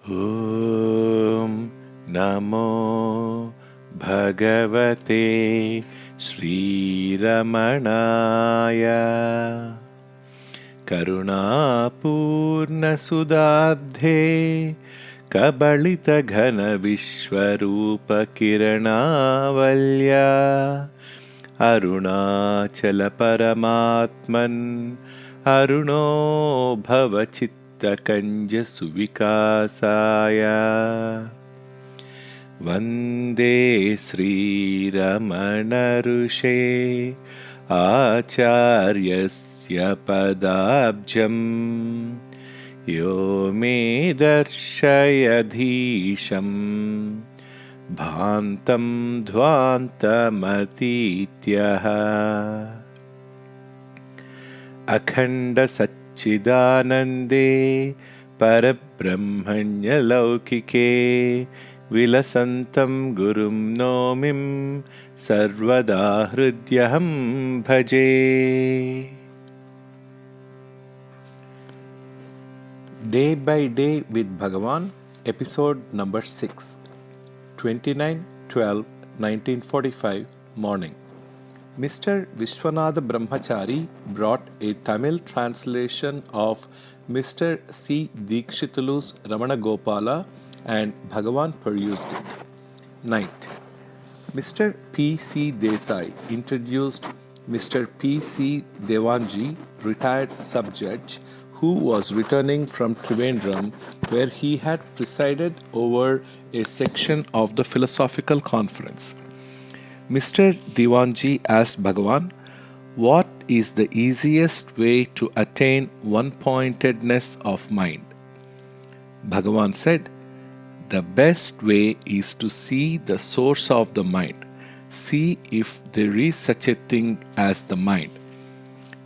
ॐ नमो भगवते श्रीरमणाय करुणापूर्णसुदाब्धे कबलितघनविश्वरूपकिरणावल्या अरुणाचलपरमात्मन् अरुणो भवचित्तकञ्जसुविकासाय वन्दे श्रीरमणऋषे आचार्यस्य पदाब्जम् यो मे दर्शयधीशम् भान्तं ध्वान्तमतीत्यः अखण्डसच्चिदानन्दे परब्रह्मण्यलौकिके विलसन्तं गुरुं नौमिं सर्वदा हृद्यहं भजे. Day by Day with Bhagavan, episode number 6, 29/12/1945, morning. Mr. Vishwanatha Brahmachari brought a Tamil translation of Mr. C. Dikshitulu's Ramana Gopala and Bhagavan perused it. Night. Mr. P. C. Desai introduced Mr. P. C. Devanji, retired sub-judge, who was returning from Trivandrum, where he had presided over a section of the philosophical conference. Mr. Devanji asked Bhagavan, what is the easiest way to attain one-pointedness of mind? Bhagavan said, the best way is to see the source of the mind. See if there is such a thing as the mind.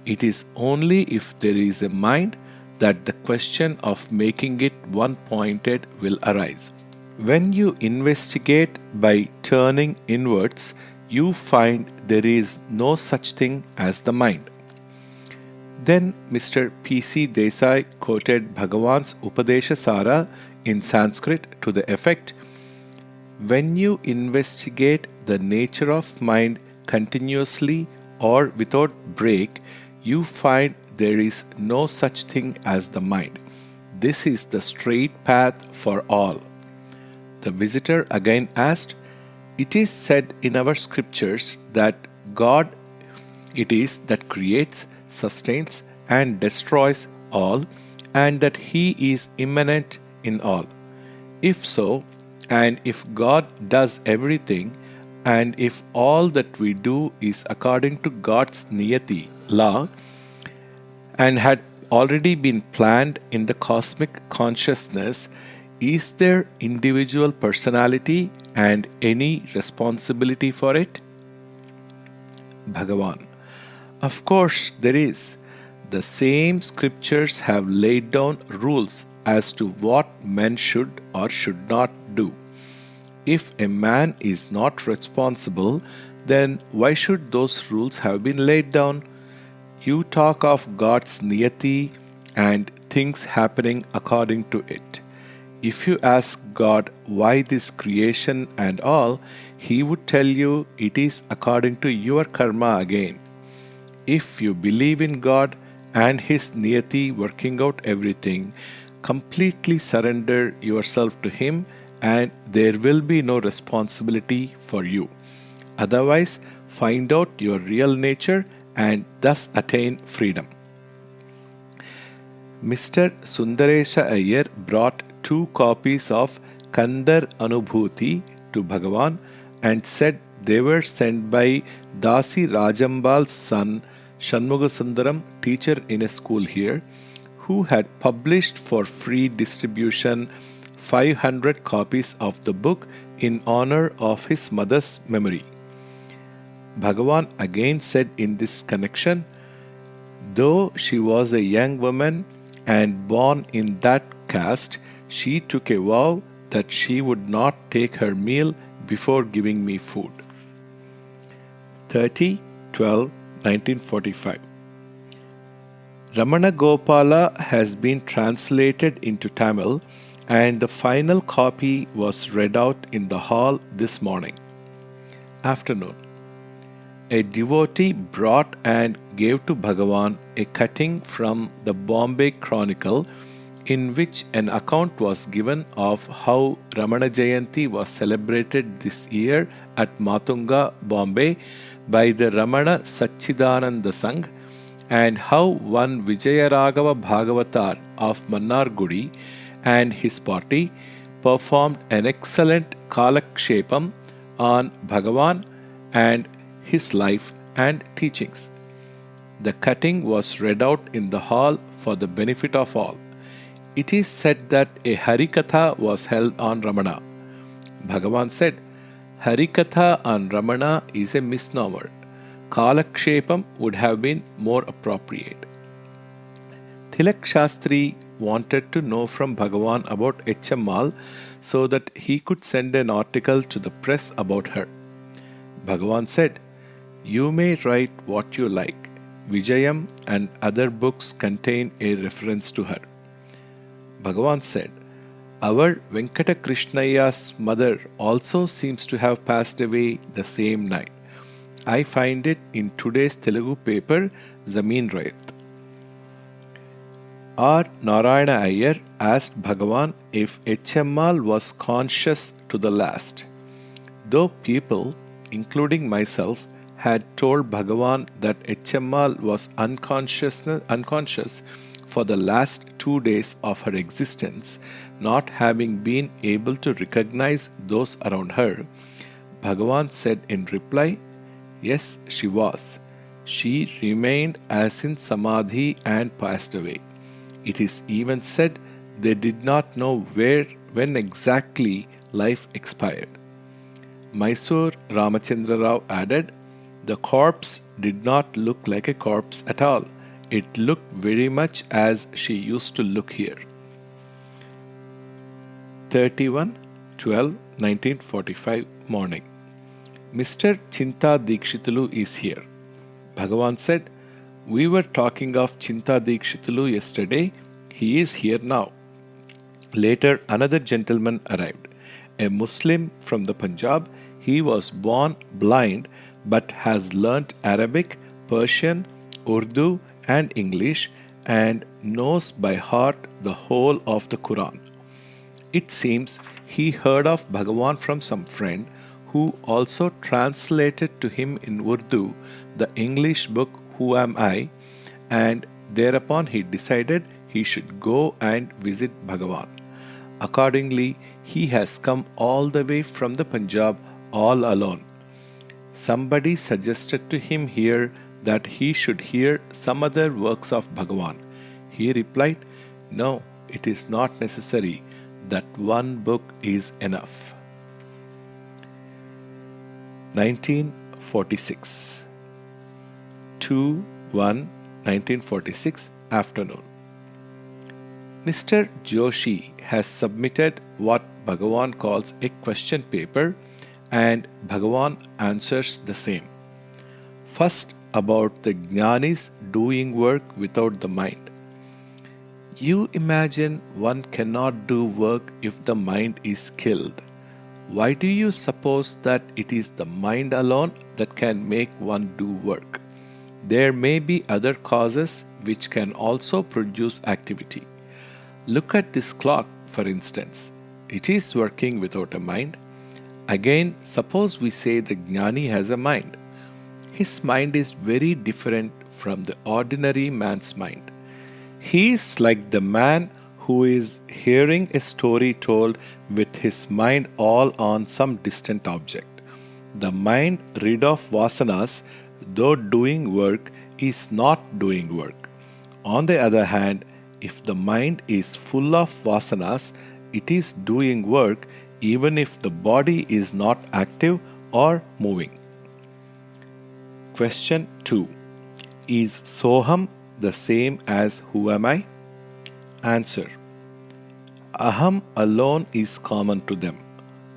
It is only if there is a mind that the question of making it one-pointed will arise. When you investigate by turning inwards, you find there is no such thing as the mind. Then Mr. P. C. Desai quoted Bhagavan's Upadesha Sara in Sanskrit to the effect, when you investigate the nature of mind continuously or without break, you find there is no such thing as the mind. This is the straight path for all. The visitor again asked, it is said in our scriptures that God it is that creates, sustains, and destroys all, and that He is immanent in all. If so, and if God does everything, and if all that we do is according to God's niyati, law, and had already been planned in the cosmic consciousness, is there individual personality and any responsibility for it? Bhagavan, of course there is. The same scriptures have laid down rules as to what men should or should not do. If a man is not responsible, then why should those rules have been laid down? You talk of God's niyati and things happening according to it. If you ask God why this creation and all, He would tell you it is according to your karma again. If you believe in God and His niyati working out everything, completely surrender yourself to Him and there will be no responsibility for you. Otherwise, find out your real nature and thus attain freedom. Mr. Sundaresha Iyer brought 2 copies of Kandar Anubhuti to Bhagavan and said they were sent by Dasi Rajambal's son Shanmugasundaram, teacher in a school here, who had published for free distribution 500 copies of the book in honor of his mother's memory. Bhagavan again said in this connection, though she was a young woman and born in that caste, she took a vow that she would not take her meal before giving me food. 30/12/1945. Ramana Gopala has been translated into Tamil and the final copy was read out in the hall this morning. Afternoon. A devotee brought and gave to Bhagavan a cutting from the Bombay Chronicle in which an account was given of how Ramana Jayanti was celebrated this year at Matunga, Bombay by the Ramana Satchidananda Sangh, and how one Vijayaraghava Bhagavatar of Mannargudi and his party performed an excellent Kalakshepam on Bhagavan and his life and teachings. The cutting was read out in the hall for the benefit of all. It is said that a Harikatha was held on Ramana. Bhagavan said, Harikatha on Ramana is a misnomer. Kalakshepam would have been more appropriate. Tilak Shastri wanted to know from Bhagavan about H.M.Mal so that he could send an article to the press about her. Bhagavan said, You may write what you like. Vijayam and other books contain a reference to her. Bhagavan said, Our Venkata Krishnaya's mother also seems to have passed away the same night. I find it in today's Telugu paper, Zameen Rayat. R. Narayana Iyer asked Bhagavan if H.M.Mal was conscious to the last. Though people, including myself, had told Bhagavan that H.M.Mal was unconscious for the last 2 days of her existence, not having been able to recognize those around her, Bhagavan said in reply, Yes, she was. She remained as in Samadhi and passed away. It is even said they did not know when exactly life expired. Mysore Ramachandra Rao added, The corpse did not look like a corpse at all. It looked very much as she used to look here. 31/12/1945 morning. Mr. Chinta Dikshitulu is here. Bhagavan said, We were talking of Chinta Dikshitulu yesterday. He is here now. Later, another gentleman arrived. A Muslim from the Punjab. He was born blind but has learnt Arabic, Persian, Urdu, and English and knows by heart the whole of the Quran. It seems he heard of Bhagavan from some friend who also translated to him in Urdu the English book Who Am I, and thereupon he decided he should go and visit Bhagavan. Accordingly, he has come all the way from the Punjab all alone. Somebody suggested to him here that he should hear some other works of Bhagavan. He replied, No, it is not necessary. That one book is enough. 1946 2/1/1946 afternoon. Mr. Joshi has submitted what Bhagavan calls a question paper, and Bhagavan answers the same. First, about the Jnanis doing work without the mind. You imagine one cannot do work if the mind is killed. Why do you suppose that it is the mind alone that can make one do work? There may be other causes which can also produce activity. Look at this clock, for instance. It is working without a mind. Again, suppose we say the Jnani has a mind. His mind is very different from the ordinary man's mind. He is like the man who is hearing a story told with his mind all on some distant object. The mind rid of vasanas, though doing work, is not doing work. On the other hand, if the mind is full of vasanas, it is doing work even if the body is not active or moving. Question 2. Is Soham the same as Who am I? Answer. Aham alone is common to them.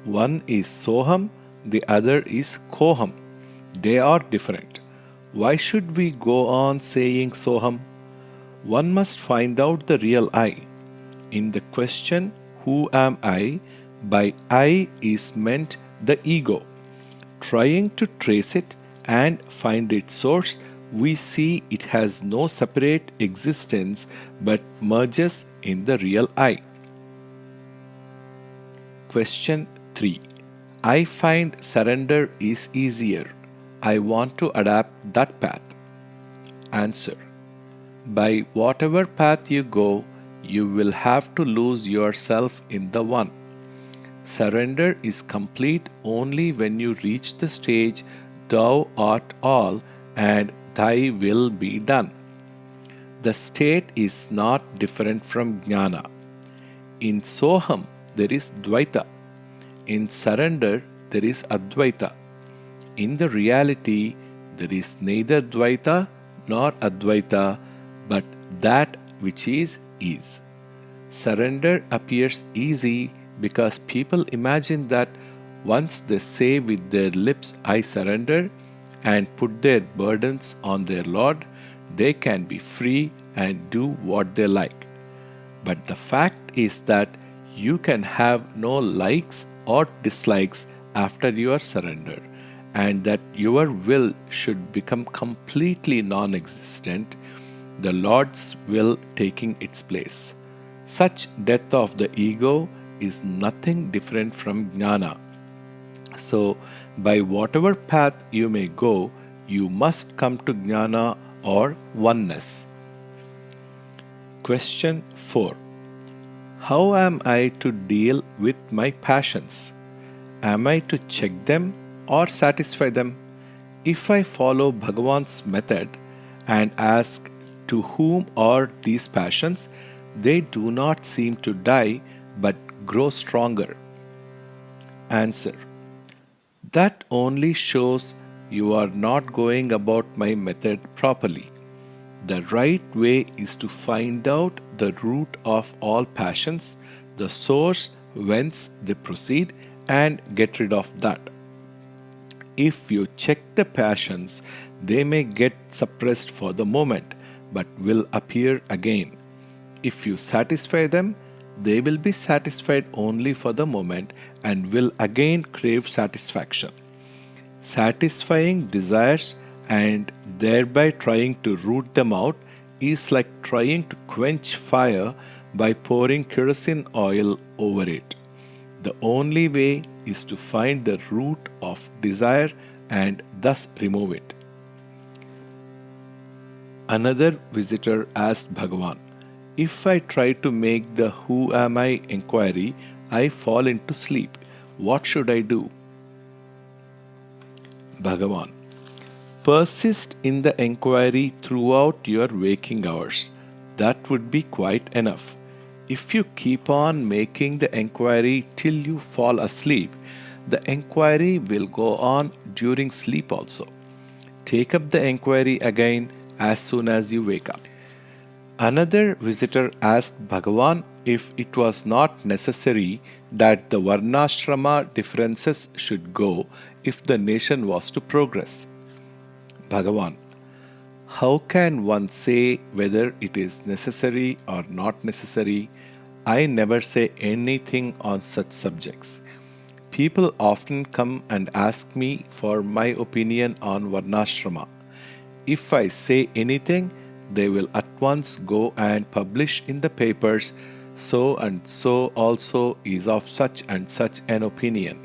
One is Soham, the other is Koham. They are different. Why should we go on saying Soham? One must find out the real I. In the question who am I, by I is meant the ego. Trying to trace it and find its source, we see it has no separate existence but merges in the real I. Question 3. I find surrender is easier. I want to adapt that path. Answer. By whatever path you go, you will have to lose yourself in the one. Surrender is complete only when you reach the stage, thou art all and thy will be done. The state is not different from jnana. In Soham, there is Dvaita. In surrender, there is Advaita. In the reality, there is neither Dvaita nor Advaita, but that which is. Surrender appears easy because people imagine that once they say with their lips, I surrender, and put their burdens on their Lord, they can be free and do what they like. But the fact is that you can have no likes or dislikes after your surrender, and that your will should become completely non existent, the Lord's will taking its place. Such death of the ego is nothing different from jnana. So, by whatever path you may go, you must come to jnana or oneness. Question 4. How am I to deal with my passions? Am I to check them or satisfy them? If I follow Bhagavan's method and ask to whom are these passions, they do not seem to die but grow stronger. Answer. That only shows you are not going about my method properly. The right way is to find out the root of all passions, the source whence they proceed, and get rid of that. If you check the passions, they may get suppressed for the moment, but will appear again. If you satisfy them, they will be satisfied only for the moment and will again crave satisfaction. Satisfying desires and thereby trying to root them out is like trying to quench fire by pouring kerosene oil over it. The only way is to find the root of desire and thus remove it. Another visitor asked Bhagavan, if I try to make the who am I inquiry, I fall into sleep. What should I do? Bhagavan, persist in the inquiry throughout your waking hours. That would be quite enough. If you keep on making the inquiry till you fall asleep, the inquiry will go on during sleep also. Take up the inquiry again as soon as you wake up. Another visitor asked Bhagavan if it was not necessary that the Varnashrama differences should go if the nation was to progress. Bhagavan, how can one say whether it is necessary or not necessary? I never say anything on such subjects. People often come and ask me for my opinion on Varnashrama. If I say anything, they will at once go and publish in the papers, so and so also is of such and such an opinion.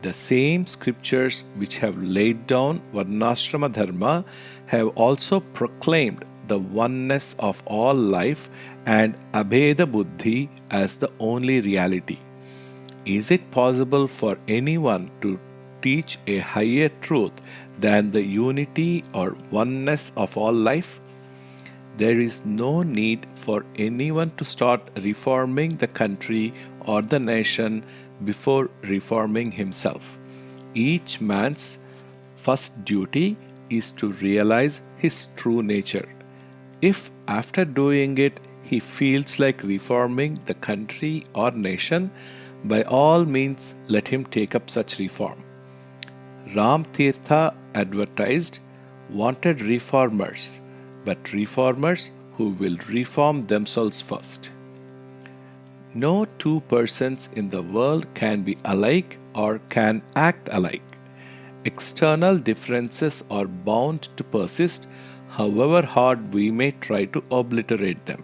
The same scriptures which have laid down Varnashrama Dharma have also proclaimed the oneness of all life and Abheda Buddhi as the only reality. Is it possible for anyone to teach a higher truth than the unity or oneness of all life? There is no need for anyone to start reforming the country or the nation before reforming himself. Each man's first duty is to realize his true nature. If after doing it he feels like reforming the country or nation, by all means let him take up such reform. Ram Tirtha advertised, wanted reformers, but reformers who will reform themselves first. No two persons in the world can be alike or can act alike. External differences are bound to persist, however hard we may try to obliterate them.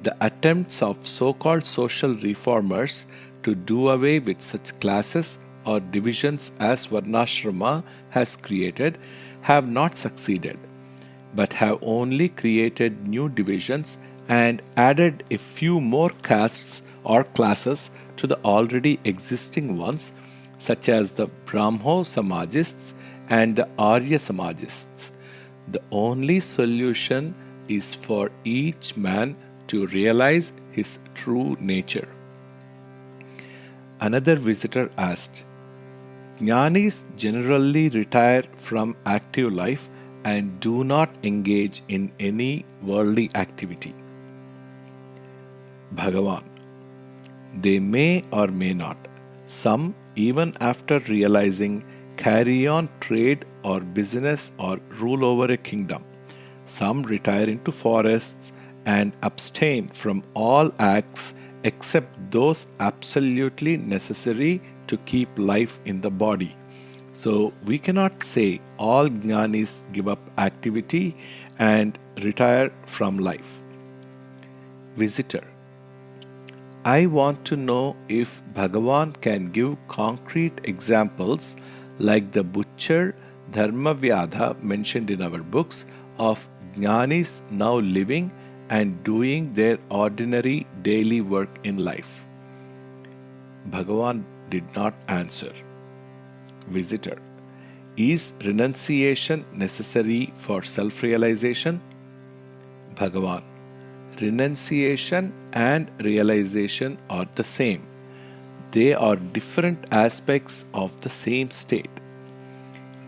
The attempts of so called social reformers to do away with such classes or divisions as Varnashrama has created have not succeeded, but have only created new divisions and added a few more castes or classes to the already existing ones, such as the Brahmo Samajists and the Arya Samajists. The only solution is for each man to realize his true nature. Another visitor asked, Jnanis generally retire from active life and do not engage in any worldly activity. Bhagavan, they may or may not. Some, even after realizing, carry on trade or business or rule over a kingdom. Some retire into forests and abstain from all acts except those absolutely necessary to keep life in the body. So we cannot say all jnanis give up activity and retire from life. Visitor, I want to know if Bhagavan can give concrete examples like the butcher Dharmavyadha mentioned in our books of jnanis now living and doing their ordinary daily work in life. Bhagavan did not answer. Visitor, is renunciation necessary for self-realization? Bhagavan, renunciation and realization are the same. They are different aspects of the same state.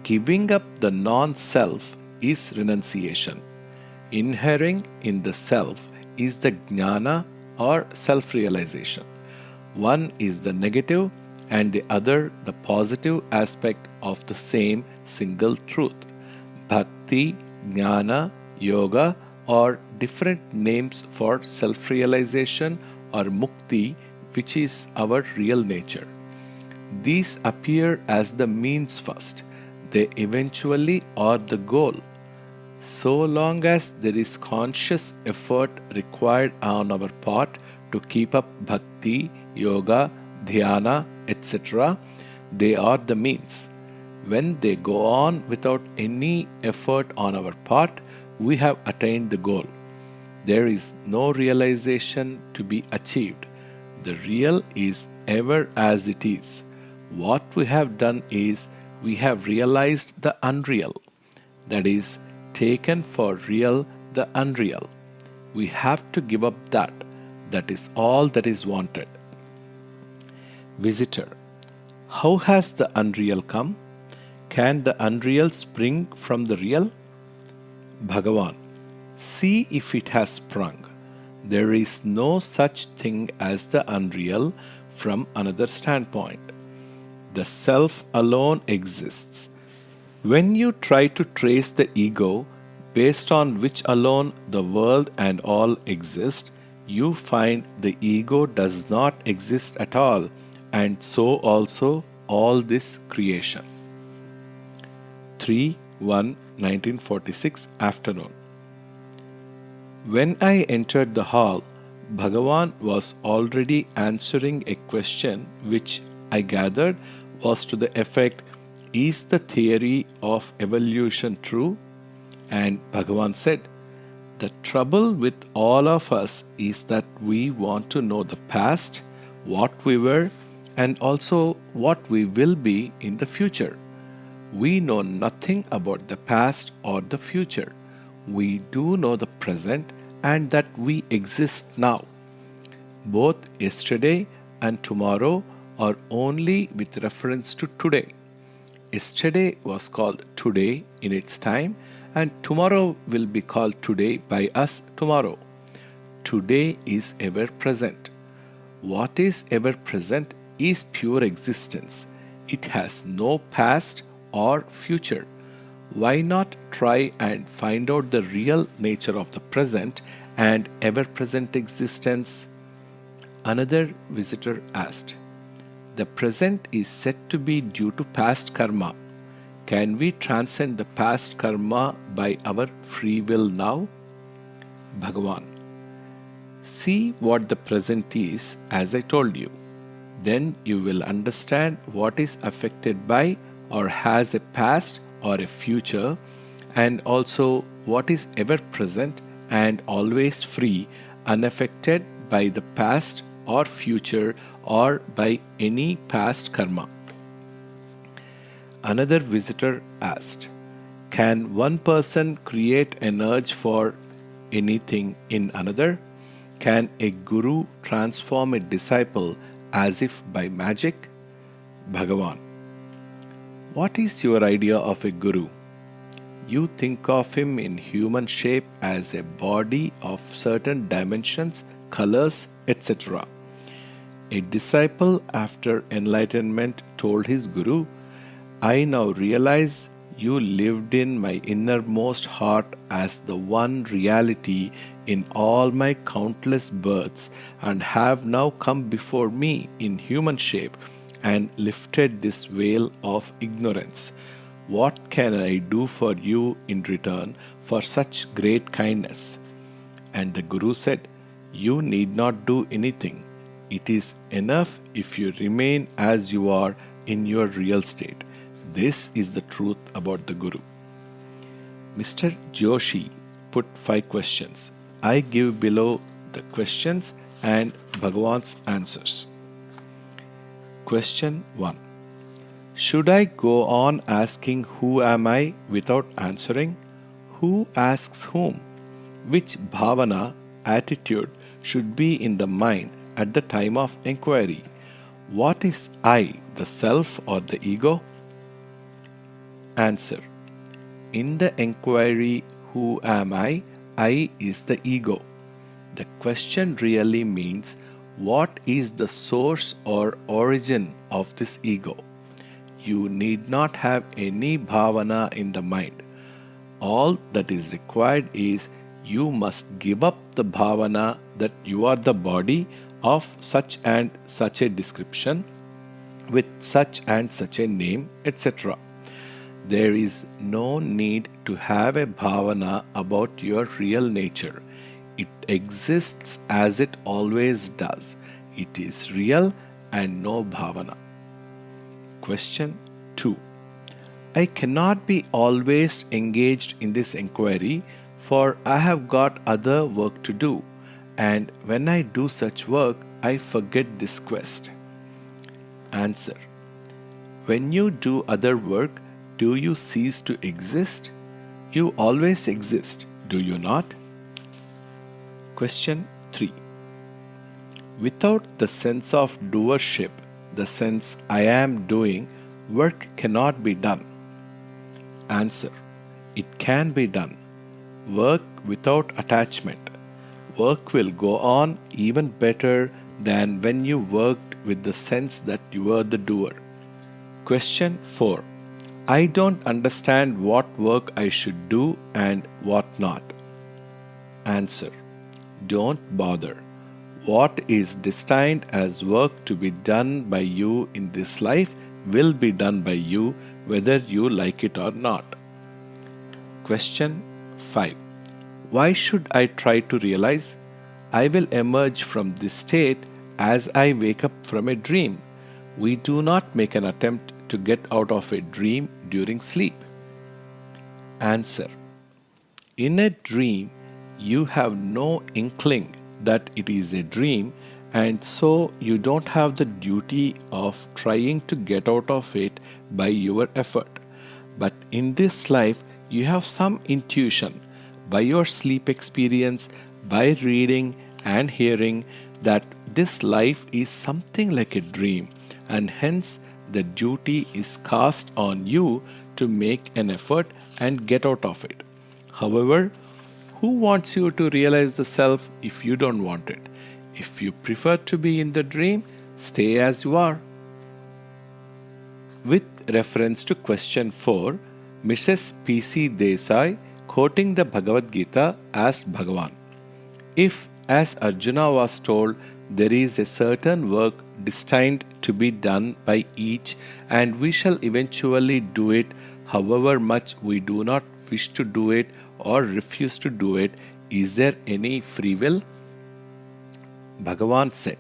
Giving up the non-self is renunciation. Inhering in the self is the jnana or self-realization. One is the negative and the other the positive aspect of the same single truth. Bhakti, jnana, yoga are different names for self-realization or mukti, which is our real nature. These appear as the means first. They eventually are the goal. So long as there is conscious effort required on our part to keep up bhakti, yoga, dhyana, etc., they are the means. When they go on without any effort on our part, we have attained the goal. There is no realization to be achieved. The real is ever as it is. What we have done is we have realized the unreal, that is, taken for real the unreal. We have to give up that. That is all that is wanted. Visitor, how has the unreal come? Can the unreal spring from the real? Bhagavan, see if it has sprung. There is no such thing as the unreal from another standpoint. The self alone exists. When you try to trace the ego, based on which alone the world and all exist, you find the ego does not exist at all, and so also all this creation. 3/1/1946 afternoon. When I entered the hall, Bhagavan was already answering a question which I gathered was to the effect, is the theory of evolution true? And Bhagavan said, the trouble with all of us is that we want to know the past, what we were, and also what we will be in the future. We know nothing about the past or the future. We do know the present and that we exist now. Both yesterday and tomorrow are only with reference to today. Yesterday was called today in its time, and tomorrow will be called today by us tomorrow. Today is ever present. What is ever present is pure existence. It has no past or future. Why not try and find out the real nature of the present and ever present existence? Another visitor asked, "The present is said to be due to past karma. Can we transcend the past karma by our free will now?" Bhagavan, see what the present is as I told you. Then you will understand what is affected by or has a past or a future, and also what is ever present and always free, unaffected by the past or future or by any past karma. Another visitor asked, "Can one person create an urge for anything in another? Can a guru transform a disciple as if by magic?" Bhagavan, what is your idea of a guru? You think of him in human shape as a body of certain dimensions, colors, etc. A disciple after enlightenment told his guru, "I now realize you lived in my innermost heart as the one reality in all my countless births and have now come before me in human shape and lifted this veil of ignorance. What can I do for you in return for such great kindness?" And the Guru said, "You need not do anything. It is enough if you remain as you are in your real state. This is the truth about the Guru." Mr. Joshi put 5 questions. I give below the questions and Bhagavan's answers. Question 1. Should I go on asking who am I without answering? Who asks whom? Which bhavana, attitude should be in the mind at the time of inquiry? What is I, the self or the ego? Answer. In the inquiry, who am I is the ego. The question really means, what is the source or origin of this ego? You need not have any bhavana in the mind. All that is required is you must give up the bhavana that you are the body of such and such a description, with such and such a name, etc. There is no need to have a bhavana about your real nature. It exists as it always does. It is real and no bhavana. Question 2. I cannot be always engaged in this inquiry, for I have got other work to do, and when I do such work, I forget this quest. Answer. When you do other work, do you cease to exist? You always exist, do you not? Question 3. Without the sense of doership, the sense I am doing, work cannot be done. Answer. It can be done. Work without attachment. Work will go on even better than when you worked with the sense that you were the doer. Question 4. I don't understand what work I should do and what not. Answer. Don't bother. What is destined as work to be done by you in this life will be done by you whether you like it or not. Question 5. Why should I try to realize? I will emerge from this state as I wake up from a dream. We do not make an attempt to get out of a dream during sleep. Answer. In a dream, you have no inkling that it is a dream, and so you don't have the duty of trying to get out of it by your effort. But in this life, you have some intuition by your sleep experience, by reading and hearing, that this life is something like a dream, and hence the duty is cast on you to make an effort and get out of it. However, who wants you to realize the self if you don't want it? If you prefer to be in the dream, stay as you are. With reference to question 4, Mrs. P.C. Desai, quoting the Bhagavad Gita, asked Bhagavan, "If As Arjuna was told, there is a certain work destined to be done by each, and we shall eventually do it, however much we do not wish to do it or refuse to do it. Is there any free will? Bhagavan said,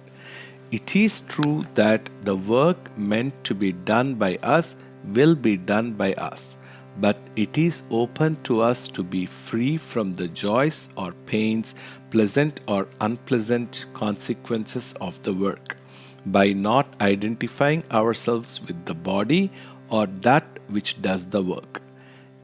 "It is true that the work meant to be done by us will be done by us, but it is open to us to be free from the joys or pains, pleasant or unpleasant consequences of the work, by not identifying ourselves with the body or that which does the work.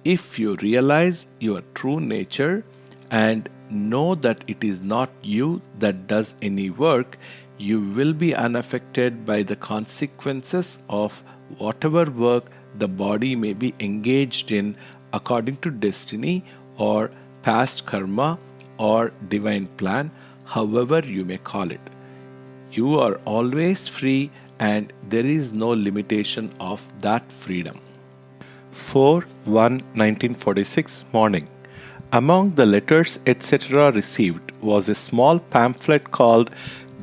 If you realize your true nature and know that it is not you that does any work, you will be unaffected by the consequences of whatever work the body may be engaged in according to destiny or past karma or divine plan, however you may call it. You are always free and there is no limitation of that freedom." 4/1/1946 morning. Among the letters etc. received was a small pamphlet called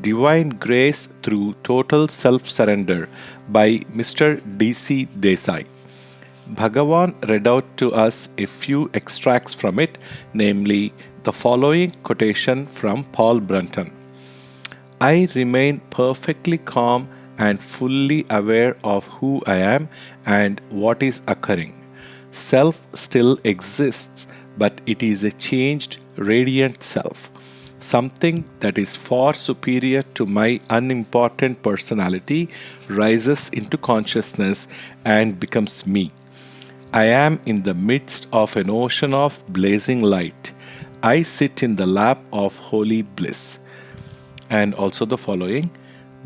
Divine Grace Through Total Self-Surrender by Mr. D.C. Desai. Bhagavan read out to us a few extracts from it, namely the following quotation from Paul Brunton: "I remain perfectly calm and fully aware of who I am and what is occurring. Self still exists, but it is a changed, radiant self. Something that is far superior to my unimportant personality rises into consciousness and becomes me. I am in the midst of an ocean of blazing light. I sit in the lap of holy bliss." And also the following: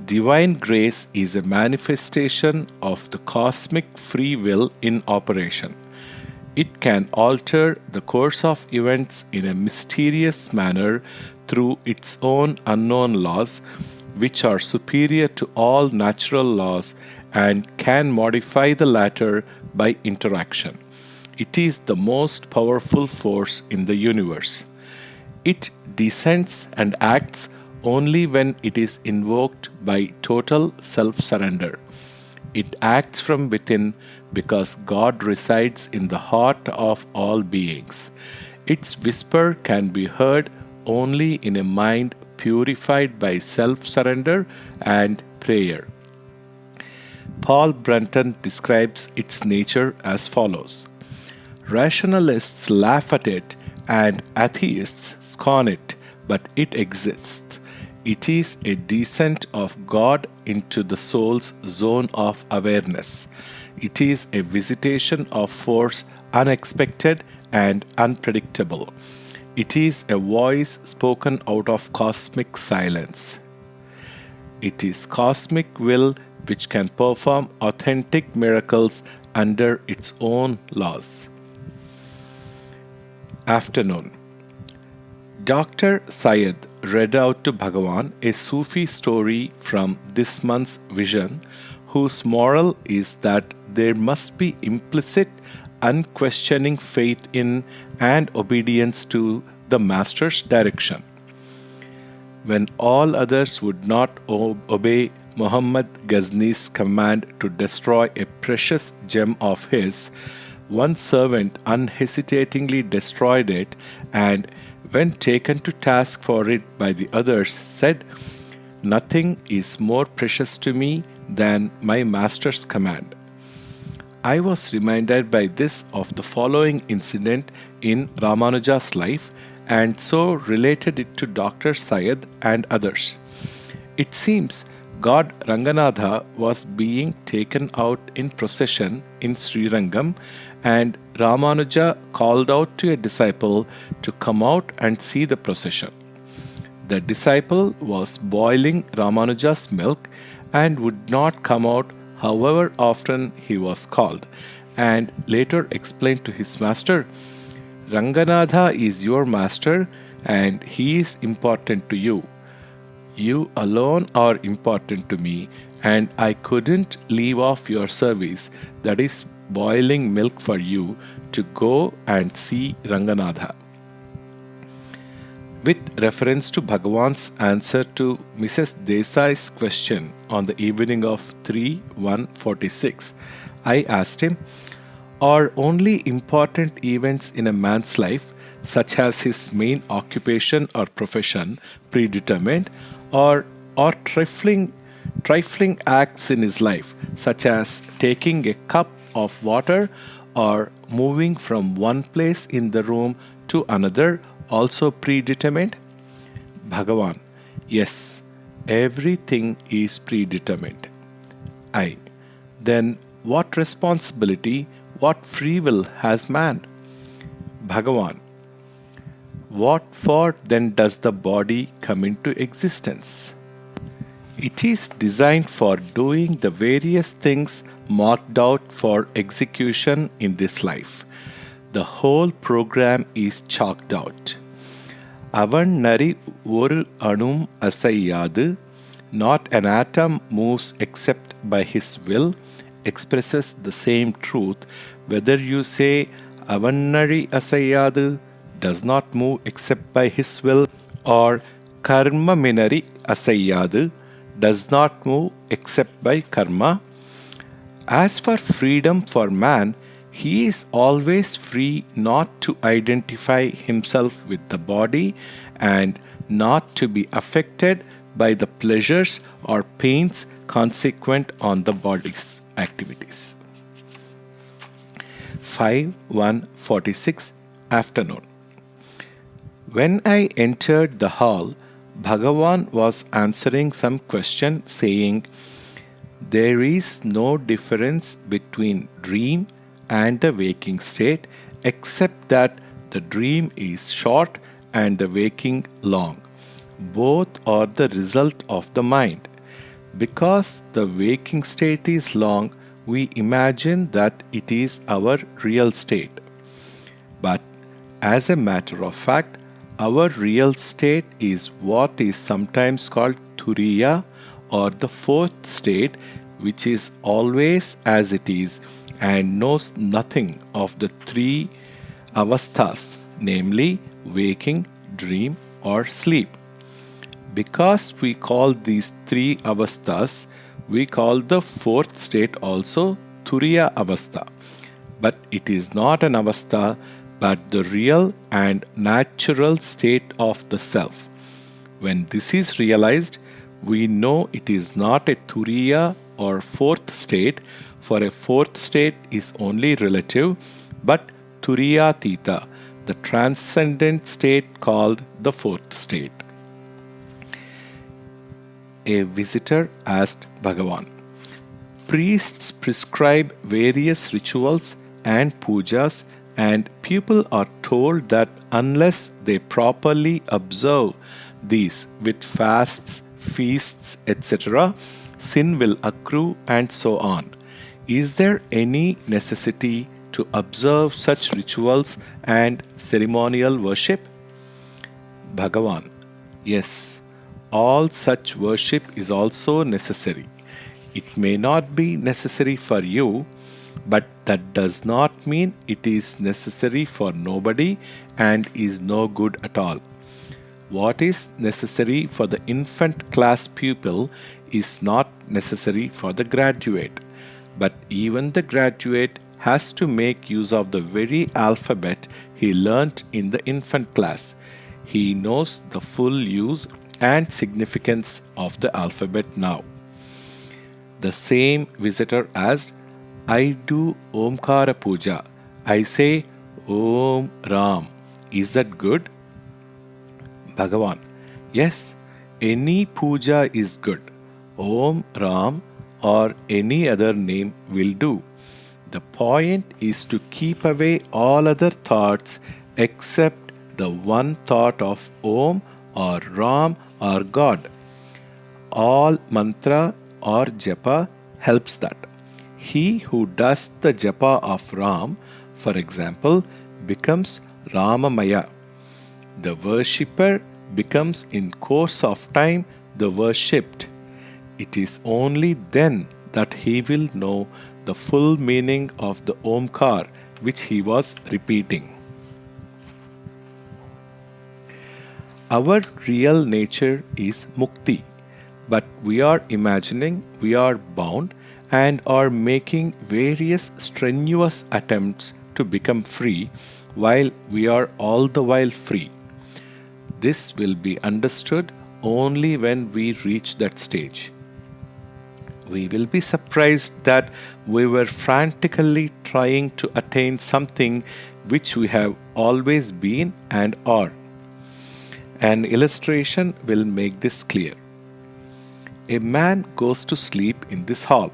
"Divine grace is a manifestation of the cosmic free will in operation. It can alter the course of events in a mysterious manner through its own unknown laws, which are superior to all natural laws, and can modify the latter by interaction. It is the most powerful force in the universe. It descends and acts only when it is invoked by total self-surrender. It acts from within because God resides in the heart of all beings. Its whisper can be heard only in a mind purified by self-surrender and prayer." Paul Brunton describes its nature as follows: "Rationalists laugh at it and atheists scorn it, but it exists. It is a descent of God into the soul's zone of awareness. It is a visitation of force unexpected and unpredictable. It is a voice spoken out of cosmic silence. It is cosmic will which can perform authentic miracles under its own laws." Afternoon. Dr. Syed read out to Bhagavan a Sufi story from this month's vision, whose moral is that there must be implicit, unquestioning faith in and obedience to the Master's direction. When all others would not obey Muhammad Ghazni's command to destroy a precious gem of his, one servant unhesitatingly destroyed it, and when taken to task for it by the others, said, "Nothing is more precious to me than my master's command." I was reminded by this of the following incident in Ramanuja's life, and so related it to Dr. Syed and others. It seems God Ranganatha was being taken out in procession in Srirangam, and Ramanuja called out to a disciple to come out and see the procession. The disciple was boiling Ramanuja's milk and would not come out however often he was called, and later explained to his master, "Ranganatha is your master and he is important to you. You alone are important to me, and I couldn't leave off your service, that is boiling milk for you, to go and see Ranganatha." With reference to Bhagavan's answer to Mrs. Desai's question on the evening of 3/1/46, I asked him, are only important events in a man's life, such as his main occupation or profession, predetermined, or trifling acts in his life, such as taking a cup of water or moving from one place in the room to another, also predetermined? Bhagavan, yes, everything is predetermined. I, then what responsibility, what free will has man? Bhagavan, what for then does the body come into existence? It is designed for doing the various things marked out for execution in this life. The whole program is chalked out. அவன் நரி ஒரு அணும் அசையாது, not an atom moves except by his will, expresses the same truth whether you say avannari asayadu, does not move except by his will, or karma minari asayadu, does not move except by karma. As for freedom for man, he is always free not to identify himself with the body and not to be affected by the pleasures or pains consequent on the body's activities. 5/1/46 afternoon. When I entered the hall, Bhagavan was answering some question saying, there is no difference between dream and the waking state except that the dream is short and the waking long. Both are the result of the mind. Because the waking state is long, we imagine that it is our real state. But as a matter of fact, our real state is what is sometimes called Turiya, or the fourth state, which is always as it is and knows nothing of the three avasthas, namely waking, dream, or sleep. Because we call these three avasthas, we call the fourth state also Turiya Avastha. But it is not an avastha, but the real and natural state of the self. When this is realized, we know it is not a Turiya or fourth state, for a fourth state is only relative, but Turiyatita, the transcendent state called the fourth state. A visitor asked Bhagavan, priests prescribe various rituals and pujas, and people are told that unless they properly observe these with fasts, feasts, etc., sin will accrue and so on. Is there any necessity to observe such rituals and ceremonial worship? Bhagavan, yes, all such worship is also necessary. It may not be necessary for you, but that does not mean it is necessary for nobody and is no good at all. What is necessary for the infant class pupil is not necessary for the graduate, but even the graduate has to make use of the very alphabet he learnt in the infant class. He knows the full use and significance of the alphabet now. The same visitor asked, I do Omkara Puja. I say Om Ram. Is that good? Bhagavan, yes, any puja is good. Om Ram or any other name will do. The point is to keep away all other thoughts except the one thought of Om or Ram or God. All mantra or japa helps that. He who does the japa of Ram, for example, becomes Ramamaya. The worshipper becomes in course of time the worshipped. It is only then that he will know the full meaning of the Omkar which he was repeating. Our real nature is mukti, but we are imagining we are bound and are making various strenuous attempts to become free while we are all the while free. This will be understood only when we reach that stage. We will be surprised that we were frantically trying to attain something which we have always been and are. An illustration will make this clear. A man goes to sleep in this hall.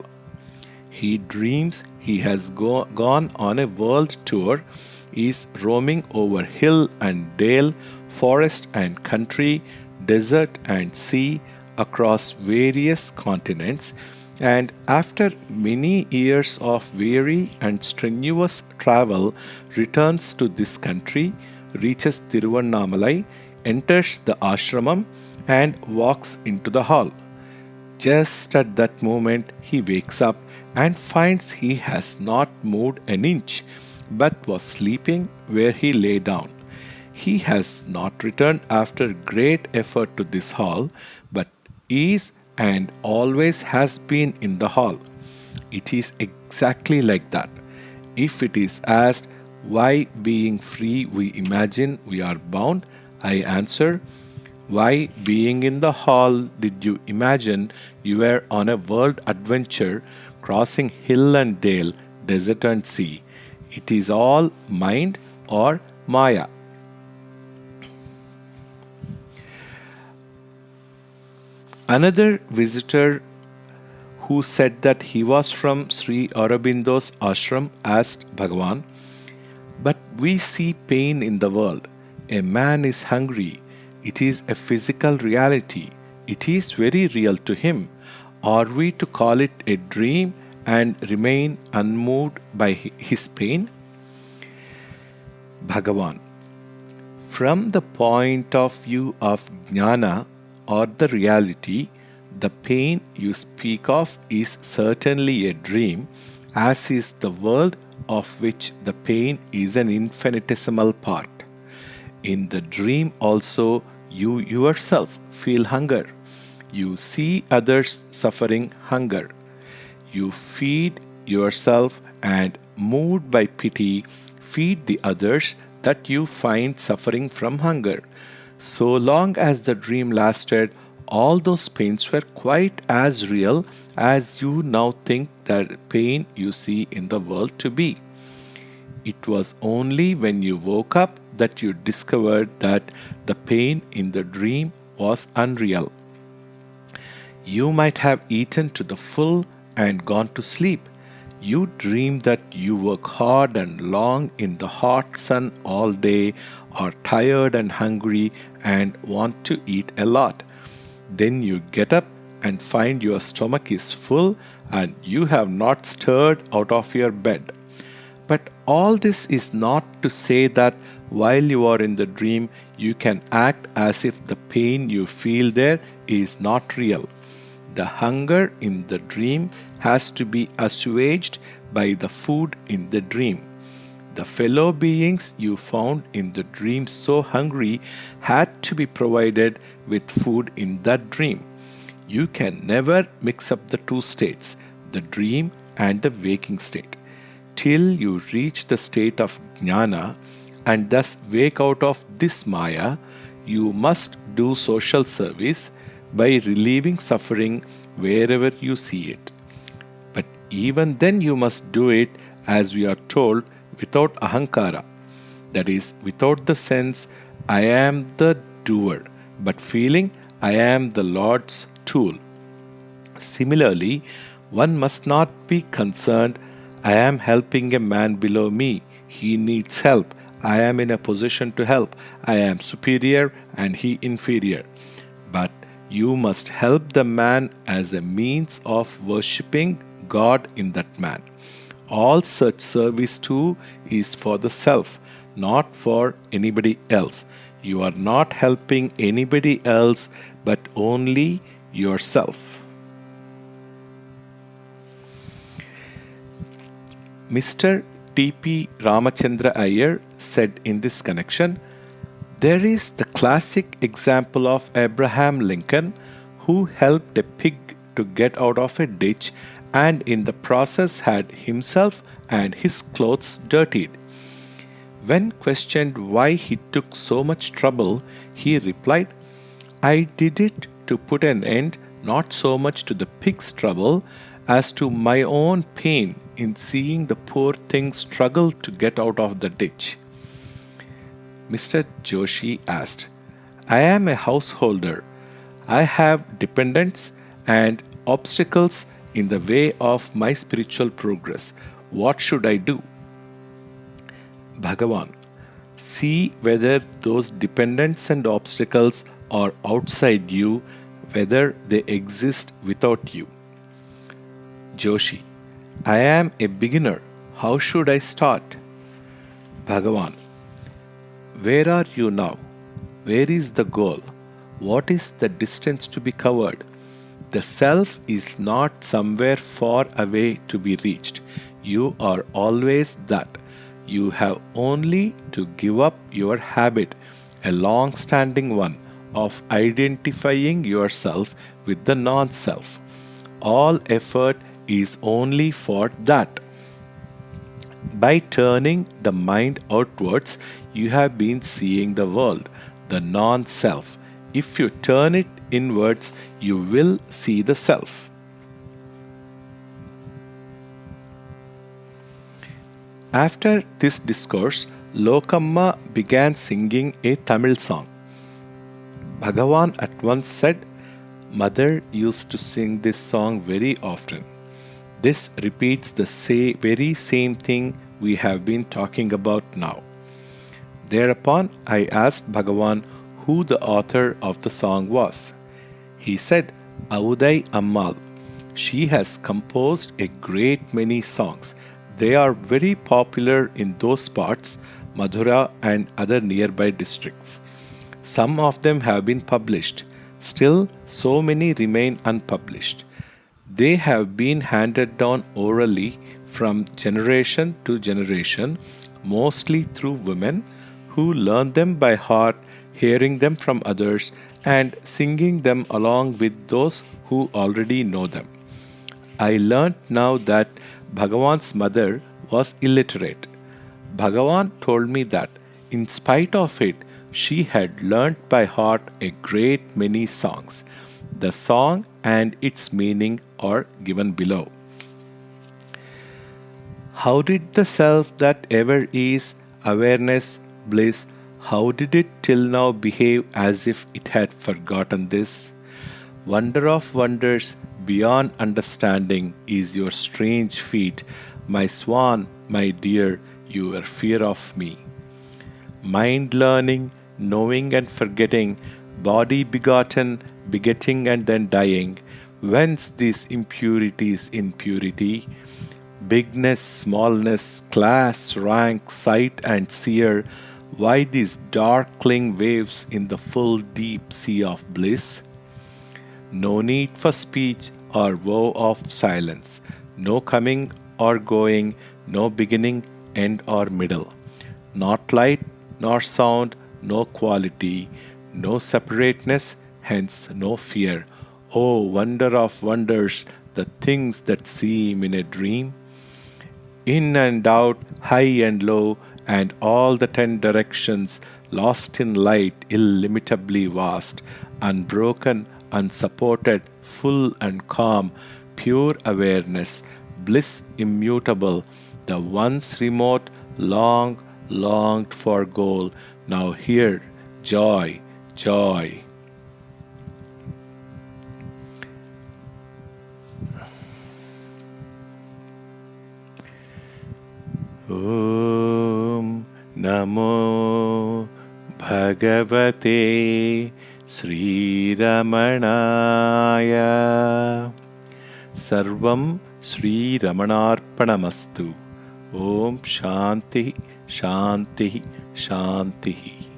He dreams he has gone on a world tour, is roaming over hill and dale, forest and country, desert and sea, across various continents, and after many years of weary and strenuous travel returns to this country, reaches Tiruvannamalai, enters the ashramam and walks into the hall. Just at that moment he wakes up and finds he has not moved an inch, but was sleeping where he lay down. He has not returned after great effort to this hall, but is and always has been in the hall. It is exactly like that. If it is asked, why being free we imagine we are bound, I answer, why being in the hall did you imagine you were on a world adventure, crossing hill and dale, desert and sea? It is all mind or Maya. Another visitor who said that he was from Sri Aurobindo's ashram asked Bhagavan, but we see pain in the world. A man is hungry. It is a physical reality. It is very real to him. Are we to call it a dream and remain unmoved by his pain? Bhagavan, from the point of view of jnana or the reality, the pain you speak of is certainly a dream, as is the world of which the pain is an infinitesimal part. In the dream also, you yourself feel hunger. You see others suffering hunger. You feed yourself and, moved by pity, feed the others that you find suffering from hunger. So long as the dream lasted, all those pains were quite as real as you now think that pain you see in the world to be. It was only when you woke up that you discovered that the pain in the dream was unreal. You might have eaten to the full and gone to sleep. You dream that you work hard and long in the hot sun all day, are tired and hungry and want to eat a lot. Then you get up and find your stomach is full and you have not stirred out of your bed. But all this is not to say that while you are in the dream, you can act as if the pain you feel there is not real. The hunger in the dream has to be assuaged by the food in the dream. The fellow beings you found in the dream so hungry had to be provided with food in that dream. You can never mix up the two states, the dream and the waking state. Till you reach the state of jnana and thus wake out of this maya, you must do social service by relieving suffering wherever you see it. But even then you must do it, as we are told, without ahankara, that is, without the sense I am the doer, but feeling I am the Lord's tool. Similarly, one must not be concerned I am helping a man below me, he needs help, I am in a position to help, I am superior and he inferior. But you must help the man as a means of worshipping God in that man. All such service too is for the self, not for anybody else. You are not helping anybody else but only yourself. Mr. T.P. Ramachandra Iyer said in this connection, there is the classic example of Abraham Lincoln, who helped a pig to get out of a ditch and in the process had himself and his clothes dirtied. When questioned why he took so much trouble, he replied, I did it to put an end not so much to the pig's trouble as to my own pain in seeing the poor thing struggle to get out of the ditch. Mr. Joshi asked, I am a householder. I have dependents and obstacles in the way of my spiritual progress. What should I do? Bhagavan, see whether those dependents and obstacles are outside you, whether they exist without you. Joshi, I am a beginner. How should I start? Bhagavan, where are you now? Where is the goal? What is the distance to be covered? The self is not somewhere far away to be reached. You are always that. You have only to give up your habit, a long standing one, of identifying yourself with the non self. All effort is only for that. By turning the mind outwards, you have been seeing the world, the non self. If you turn it inwards, you will see the self. After this discourse, Lokamma began singing a Tamil song. Bhagavan at once said, Mother used to sing this song very often. This repeats the very same thing we have been talking about now. Thereupon I asked Bhagavan who the author of the song was. He said, Avudai Ammal. She has composed a great many songs. They are very popular in those parts, Madhura and other nearby districts. Some of them have been published. Still, so many remain unpublished. They have been handed down orally from generation to generation, mostly through women who learn them by heart, hearing them from others, and singing them along with those who already know them. I learnt now that Bhagavan's mother was illiterate. Bhagavan told me that, in spite of it, she had learnt by heart a great many songs. The song and its meaning are given below. How did the self that ever is, awareness, bliss, how did it till now behave as if it had forgotten this? Wonder of wonders, beyond understanding, is your strange feat, my swan, my dear, your fear of me. Mind learning, knowing and forgetting, body begotten, begetting and then dying, whence these impurities in purity? Bigness, smallness, class, rank, sight and seer, why these darkling waves in the full deep sea of bliss? No need for speech or woe of silence, no coming or going, no beginning, end or middle, not light nor sound, no quality, no separateness, hence no fear. O wonder of wonders, the things that seem in a dream! In and out, high and low, and all the 10 directions, lost in light illimitably vast, unbroken, unsupported, full and calm, pure awareness, bliss immutable, the once remote, long longed for goal, now here, joy, joy. Om Namo Bhagavate Sri Ramanaya. Sarvam Sri Ramanarpanamastu. Om Shanti Shanti Shanti.